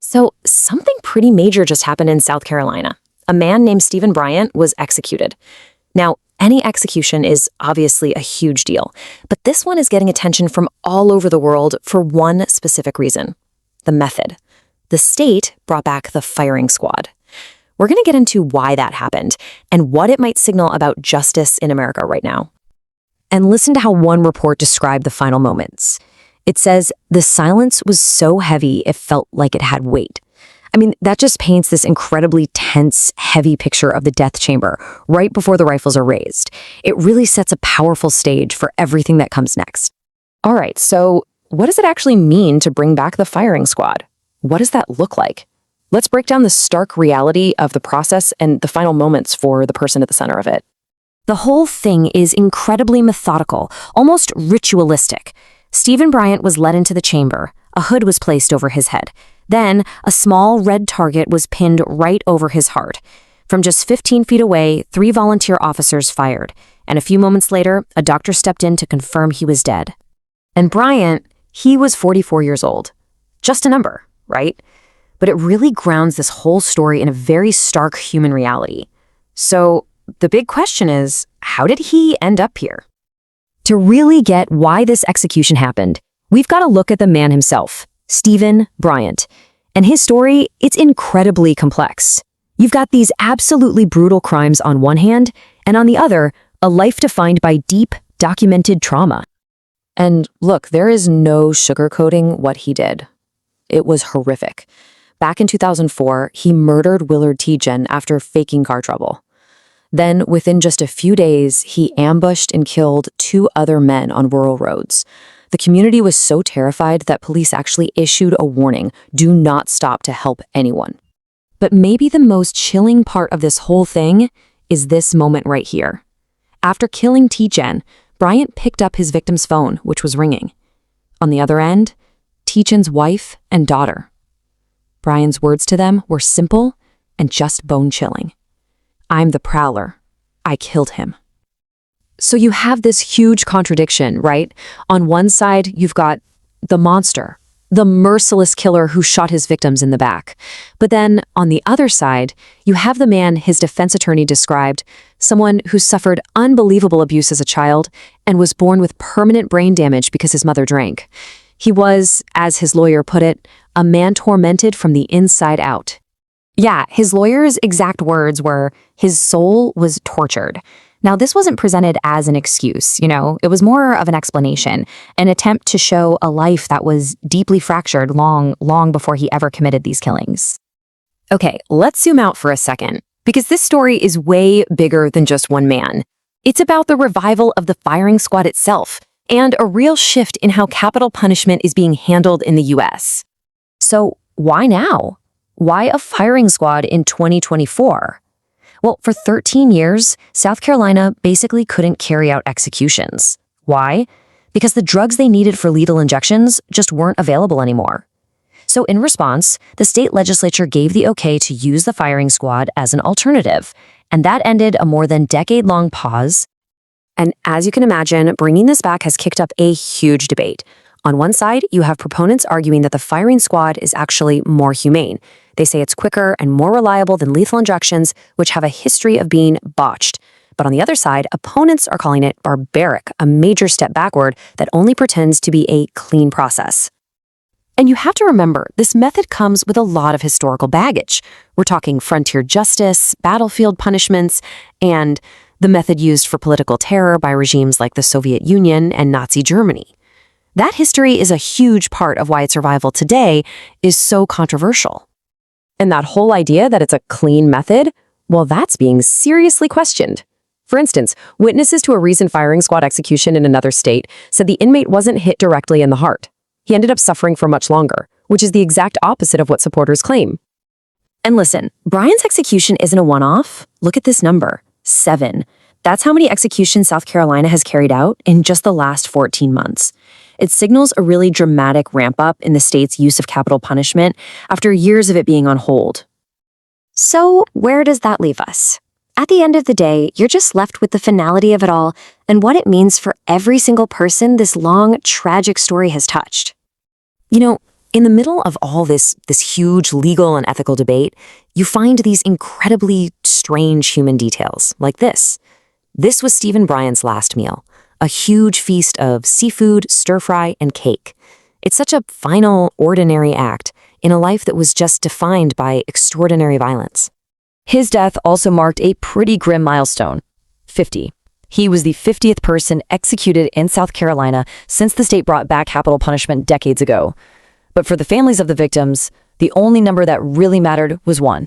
So, something pretty major just happened in South Carolina. A man named Stephen Bryant was executed. Now, any execution is obviously a huge deal, but this one is getting attention from all over the world for one specific reason: the method. The state brought back the firing squad. We're going to get into why that happened and what it might signal about justice in America right now. And listen to how one report described the final moments. It says, the silence was so heavy it felt like it had weight. I mean, that just paints this incredibly tense, heavy picture of the death chamber right before the rifles are raised. It really sets a powerful stage for everything that comes next. All right, so what does it actually mean to bring back the firing squad? What does that look like? Let's break down the stark reality of the process and the final moments for the person at the center of it. The whole thing is incredibly methodical, almost ritualistic. Stephen Bryant was led into the chamber. A hood was placed over his head. Then, a small red target was pinned right over his heart. From just 15 feet away, 3 volunteer officers fired, and a few moments later, a doctor stepped in to confirm he was dead. And Bryant, he was 44 years old. Just a number, right? But it really grounds this whole story in a very stark human reality. So, the big question is, how did he end up here? To really get why this execution happened, we've got to look at the man himself, Stephen Bryant. And his story, it's incredibly complex. You've got these absolutely brutal crimes on one hand, and on the other, a life defined by deep, documented trauma. And look, there is no sugarcoating what he did. It was horrific. Back in 2004, he murdered Willard T. after faking car trouble. Then, within just a few days, he ambushed and killed 2 other men on rural roads. The community was so terrified that police actually issued a warning: do not stop to help anyone. But maybe the most chilling part of this whole thing is this moment right here. After killing T. Bryant picked up his victim's phone, which was ringing. On the other end, T. wife and daughter. Bryant's words to them were simple and just bone-chilling. I'm the prowler. I killed him. So you have this huge contradiction, right? On one side, you've got the monster, the merciless killer who shot his victims in the back. But then, on the other side, you have the man his defense attorney described, someone who suffered unbelievable abuse as a child and was born with permanent brain damage because his mother drank. He was, as his lawyer put it, a man tormented from the inside out. Yeah, his lawyer's exact words were, his soul was tortured. Now, this wasn't presented as an excuse, it was more of an explanation, an attempt to show a life that was deeply fractured long before he ever committed these killings. Okay, let's zoom out for a second, because this story is way bigger than just one man. It's about the revival of the firing squad itself, and a real shift in how capital punishment is being handled in the US. So, why now? Why a firing squad in 2024? Well, for 13 years, South Carolina basically couldn't carry out executions. Why? Because the drugs they needed for lethal injections just weren't available anymore. So in response, the state legislature gave the okay to use the firing squad as an alternative, and that ended a more than decade-long pause. And as you can imagine, bringing this back has kicked up a huge debate. On one side, you have proponents arguing that the firing squad is actually more humane. They say it's quicker and more reliable than lethal injections, which have a history of being botched. But on the other side, opponents are calling it barbaric, a major step backward that only pretends to be a clean process. And you have to remember, this method comes with a lot of historical baggage. We're talking frontier justice, battlefield punishments, and the method used for political terror by regimes like the Soviet Union and Nazi Germany. That history is a huge part of why its survival today is so controversial. And that whole idea that it's a clean method, well, that's being seriously questioned. For instance, witnesses to a recent firing squad execution in another state said the inmate wasn't hit directly in the heart. He ended up suffering for much longer, which is the exact opposite of what supporters claim. And listen, Bryant's execution isn't a one-off. Look at this number, 7. That's how many executions South Carolina has carried out in just the last 14 months. It signals a really dramatic ramp-up in the state's use of capital punishment after years of it being on hold. So, where does that leave us? At the end of the day, you're just left with the finality of it all and what it means for every single person this long, tragic story has touched. In the middle of all this huge legal and ethical debate, you find these incredibly strange human details, like this. This was Stephen Bryant's last meal, a huge feast of seafood, stir-fry, and cake. It's such a final, ordinary act in a life that was just defined by extraordinary violence. His death also marked a pretty grim milestone, 50. He was the 50th person executed in South Carolina since the state brought back capital punishment decades ago. But for the families of the victims, the only number that really mattered was 1.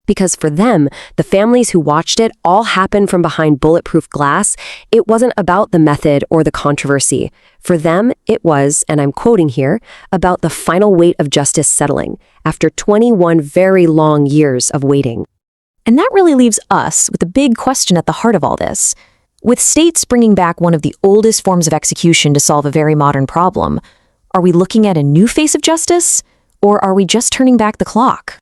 Because for them, the families who watched it all happen from behind bulletproof glass, it wasn't about the method or the controversy. For them, it was, and I'm quoting here, about the final weight of justice settling after 21 very long years of waiting. And that really leaves us with a big question at the heart of all this. With states bringing back one of the oldest forms of execution to solve a very modern problem, are we looking at a new face of justice, or are we just turning back the clock?